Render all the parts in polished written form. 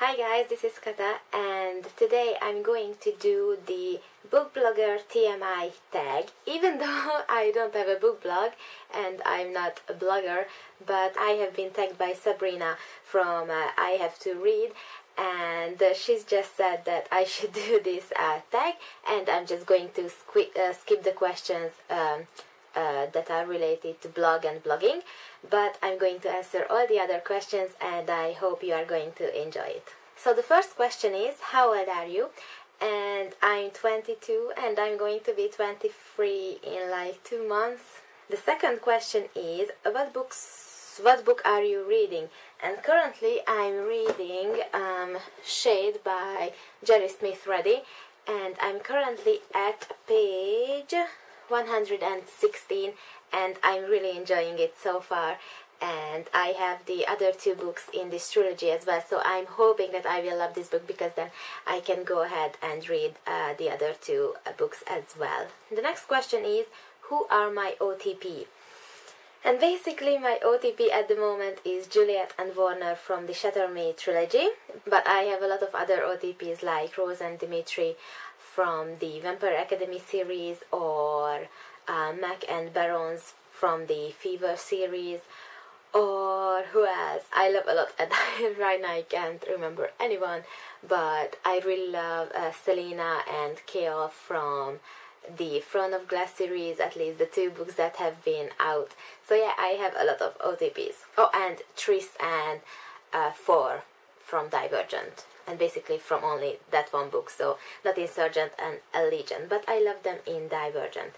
Hi guys, this is Kata, and today I'm going to do the Book Blogger TMI tag. Even though I don't have a book blog and I'm not a blogger, but I have been tagged by Sabrina from I Have to Read, and she's just said that I should do this tag, and I'm just going to skip the questions that are related to blog and blogging, but I'm going to answer all the other questions, and I hope you are going to enjoy it. So the first question is, how old are you? And I'm 22 and I'm going to be 23 in like 2 months. The second question is, what book are you reading? And currently I'm reading Shade by Jerry Smith Reddy, and I'm currently at page 116 and I'm really enjoying it so far, and I have the other 2 books in this trilogy as well, so I'm hoping that I will love this book because then I can go ahead and read the other 2 books as well. The next question is, who are my OTP? And basically my OTP at the moment is Juliet and Warner from the Shatter Me trilogy, but I have a lot of other OTPs like Rose and Dimitri from the Vampire Academy series, or Mac and Barons from the Fever series, or who else? I love a lot, and right now I can't remember anyone, but I really love Selena and Kale from the Throne of Glass series, at least the 2 books that have been out. So yeah, I have a lot of OTPs. Oh, and Tris and 4 from Divergent, and basically from only that 1 book, so not Insurgent and Allegiant, but I love them in Divergent.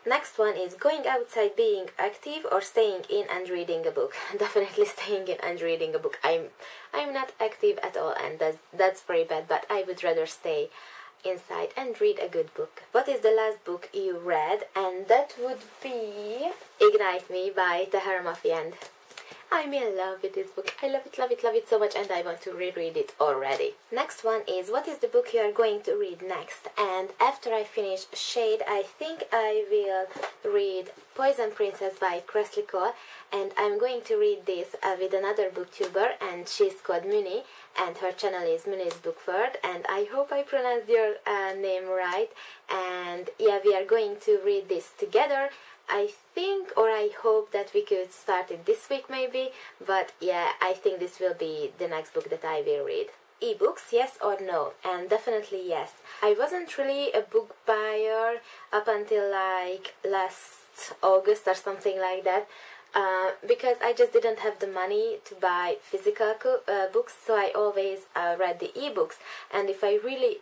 Next one is, going outside being active or staying in and reading a book? Definitely staying in and reading a book. I'm not active at all, and that's very bad, but I would rather stay inside and read a good book. What is the last book you read? And that would be Ignite Me by Tahar Mafi, and I'm in love with this book. I love it, love it, love it so much, and I want to reread it already. Next one is, what is the book you are going to read next? And after I finish Shade, I think I will read Poison Princess by Kresley Cole, and I'm going to read this with another booktuber, and she's called Muni, and her channel is Muni's Book World, and I hope I pronounced your name right. And yeah, we are going to read this together. I think, or I hope that we could start it this week maybe, but yeah, I think this will be the next book that I will read. eBooks, yes or no? And definitely yes. I wasn't really a book buyer up until like last August or something like that, because I just didn't have the money to buy physical books, so I always read the ebooks, and if I really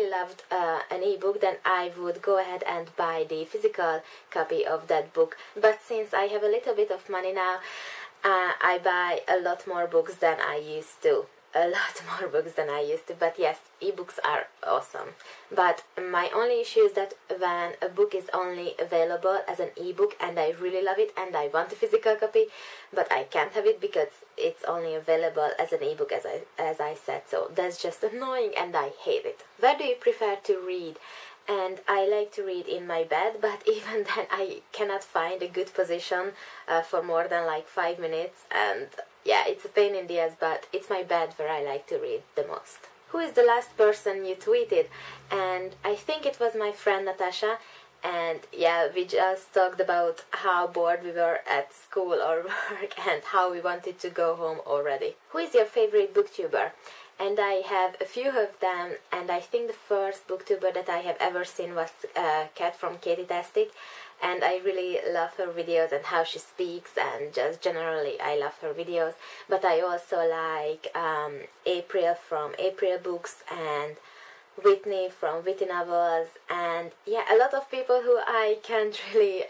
loved an ebook, then I would go ahead and buy the physical copy of that book. But since I have a little bit of money now, I buy a lot more books than I used to. But yes, ebooks are awesome. But my only issue is that when a book is only available as an ebook and I really love it and I want a physical copy, but I can't have it because it's only available as an ebook, as I said. So that's just annoying and I hate it. Where do you prefer to read? And I like to read in my bed, but even then I cannot find a good position for more than like 5 minutes, and yeah, it's a pain in the ass, but it's my bed where I like to read the most. Who is the last person you tweeted? And I think it was my friend Natasha, and yeah, we just talked about how bored we were at school or work and how we wanted to go home already. Who is your favorite booktuber? And I have a few of them, and I think the first booktuber that I have ever seen was Kat from Katie-tastic, and I really love her videos and how she speaks, and just generally I love her videos. But I also like April from April Books, and Whitney from Witty Novels, and yeah, a lot of people who I can't really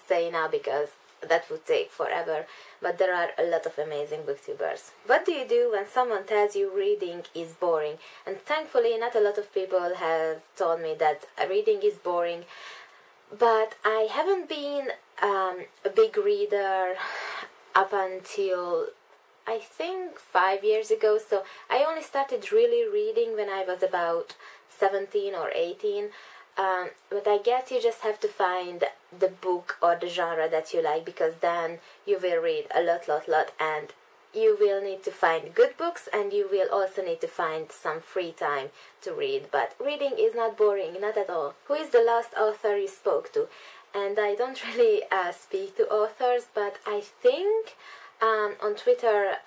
say now because that would take forever, but there are a lot of amazing booktubers. What do you do when someone tells you reading is boring? And thankfully not a lot of people have told me that reading is boring, but I haven't been a big reader up until I think 5 years ago, so I only started really reading when I was about 17 or 18. But I guess you just have to find the book or the genre that you like, because then you will read a lot, and you will need to find good books, and you will also need to find some free time to read. But reading is not boring, not at all. Who is the last author you spoke to? And I don't really speak to authors, but I think on Twitter,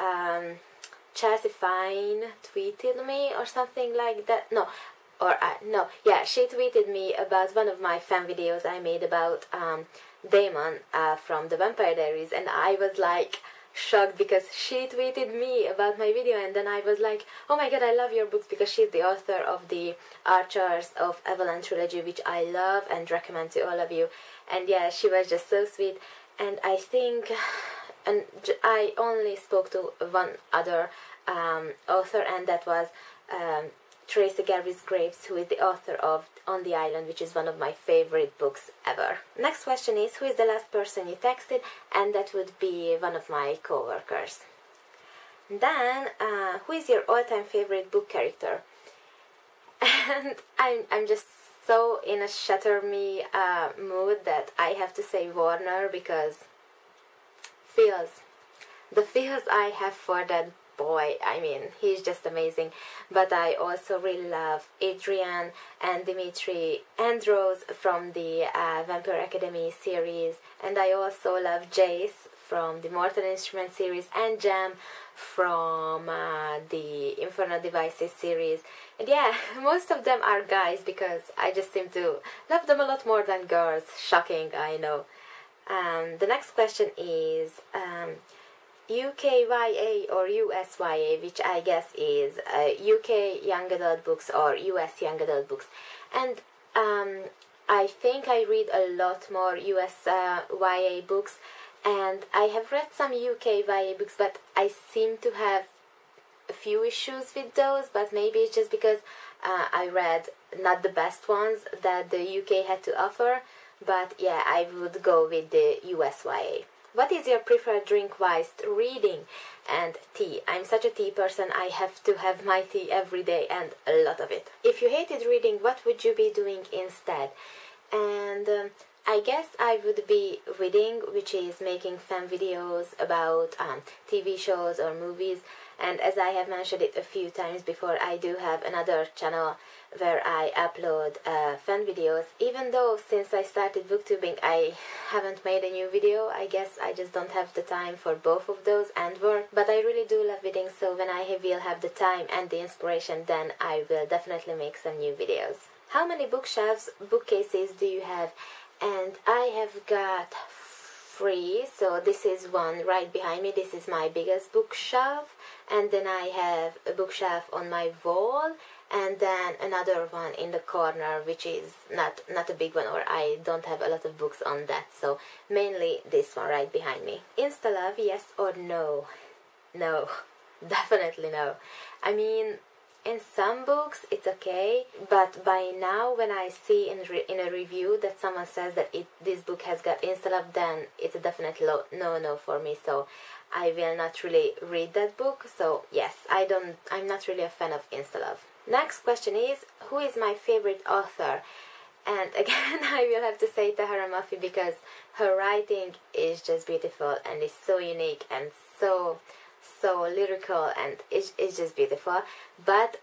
Chelsea Fine tweeted me or something like that. No, yeah, she tweeted me about one of my fan videos I made about Damon from the Vampire Diaries, and I was like shocked because she tweeted me about my video, and then I was like, oh my god, I love your books, because she's the author of the Archers of Avalon trilogy, which I love and recommend to all of you. And yeah, she was just so sweet. And I think, and I only spoke to one other author, and that was Tracy Garvis Graves, who is the author of On the Island, which is one of my favorite books ever. Next question is, who is the last person you texted? And that would be one of my co-workers. Then, who is your all-time favorite book character? And I'm just so in a shatter me mood that I have to say Warner, because the feels I have for that boy, I mean, he's just amazing. But I also really love Adrian and Dimitri Andros from the Vampire Academy series, and I also love Jace from the Mortal Instruments series, and Jam from the Infernal Devices series. And yeah, most of them are guys, because I just seem to love them a lot more than girls. Shocking, I know. The next question is UKYA or USYA, which I guess is UK Young Adult Books or US Young Adult Books. And I think I read a lot more USYA books, and I have read some UKYA books, but I seem to have a few issues with those, but maybe it's just because I read not the best ones that the UK had to offer. But yeah, I would go with the USYA. What is your preferred drink whilst reading? And tea. I'm such a tea person. I have to have my tea every day, and a lot of it. If you hated reading, what would you be doing instead? And I guess I would be vidding, which is making fan videos about TV shows or movies. And as I have mentioned it a few times before, I do have another channel where I upload fan videos. Even though since I started booktubing I haven't made a new video, I guess I just don't have the time for both of those and work. But I really do love reading, so when I will have the time and the inspiration, then I will definitely make some new videos. How many bookshelves, bookcases do you have? And I have got 3, so this is one right behind me. This is my biggest bookshelf, and then I have a bookshelf on my wall, and then another one in the corner, which is not a big one, or I don't have a lot of books on that, so mainly this one right behind me. Insta love, yes or no? No, definitely no. I mean, in some books it's okay, but by now when I see in a review that someone says that this book has got insta love, then it's a definite no for me, so I will not really read that book. So yes, I'm not really a fan of insta love. Next question is, who is my favorite author? And again, I will have to say Tahara Mafi, because her writing is just beautiful and is so unique and so lyrical, and it's just beautiful. But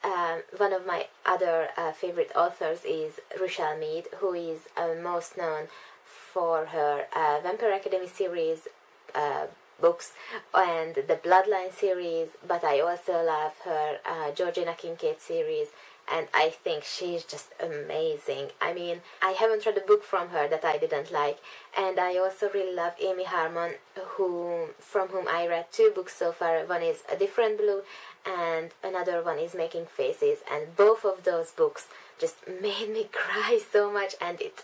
one of my other favorite authors is Rochelle Mead, who is most known for her Vampire Academy series books and the Bloodline series, but I also love her Georgina Kincaid series, and I think she's just amazing. I mean, I haven't read a book from her that I didn't like. And I also really love Amy Harmon, from whom I read 2 books so far. One is A Different Blue and another one is Making Faces, and both of those books just made me cry so much, and it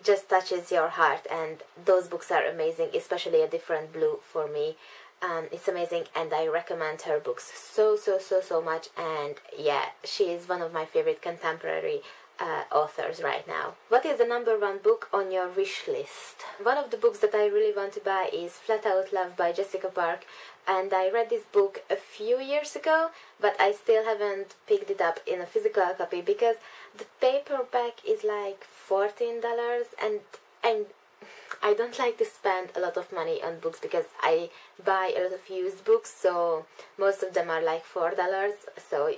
just touches your heart, and those books are amazing, especially A Different Blue for me. It's amazing, and I recommend her books so much. And yeah, she is one of my favorite contemporary authors right now. What is the #1 book on your wish list? One of the books that I really want to buy is Flat Out Love by Jessica Park, and I read this book a few years ago, but I still haven't picked it up in a physical copy because the paperback is like $14, and I don't like to spend a lot of money on books because I buy a lot of used books, so most of them are like $4, so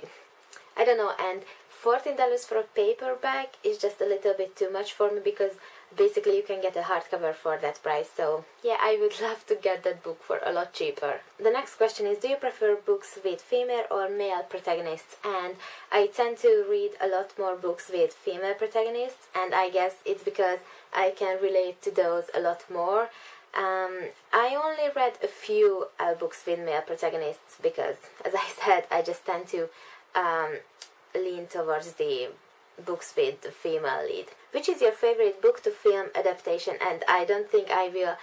I don't know, and $14 for a paperback is just a little bit too much for me because basically you can get a hardcover for that price. So yeah, I would love to get that book for a lot cheaper. The next question is, do you prefer books with female or male protagonists? And I tend to read a lot more books with female protagonists, and I guess it's because I can relate to those a lot more. I only read a few books with male protagonists because, as I said, I just tend to lean towards the books with the female lead. Which is your favorite book to film adaptation? And I don't think I will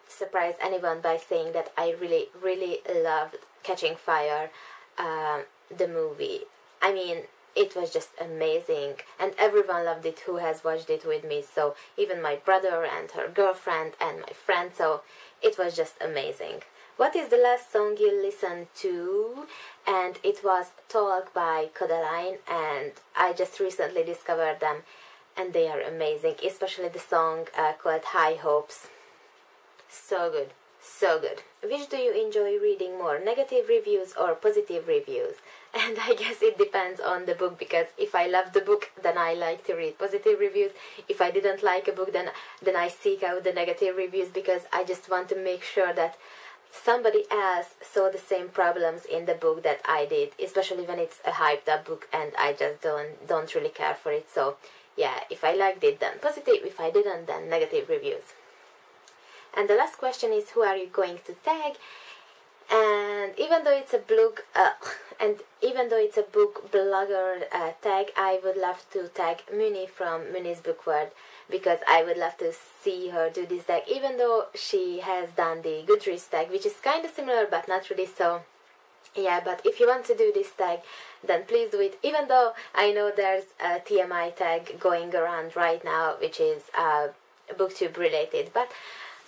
surprise anyone by saying that I really loved Catching Fire, the movie. I mean, it was just amazing, and everyone loved it who has watched it with me, so even my brother and her girlfriend and my friend, so it was just amazing. What is the last song you listened to? And it was Talk by Kody, and I just recently discovered them, and they are amazing, especially the song called High Hopes. So good, so good. Which do you enjoy reading more, negative reviews or positive reviews? And I guess it depends on the book, because if I love the book, then I like to read positive reviews. If I didn't like a book, then I seek out the negative reviews, because I just want to make sure that somebody else saw the same problems in the book that I did, especially when it's a hyped up book and I just don't really care for it. So yeah, if I liked it, then positive. If I didn't, then negative reviews. And the last question is, who are you going to tag? And even though it's a book blogger tag, I would love to tag Muni from Muni's Book World, because I would love to see her do this tag, even though she has done the Goodreads tag, which is kind of similar but not really. So yeah, but if you want to do this tag, then please do it, even though I know there's a TMI tag going around right now, which is Booktube related, but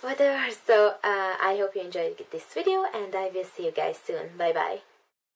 whatever. So I hope you enjoyed this video, and I will see you guys soon. Bye bye.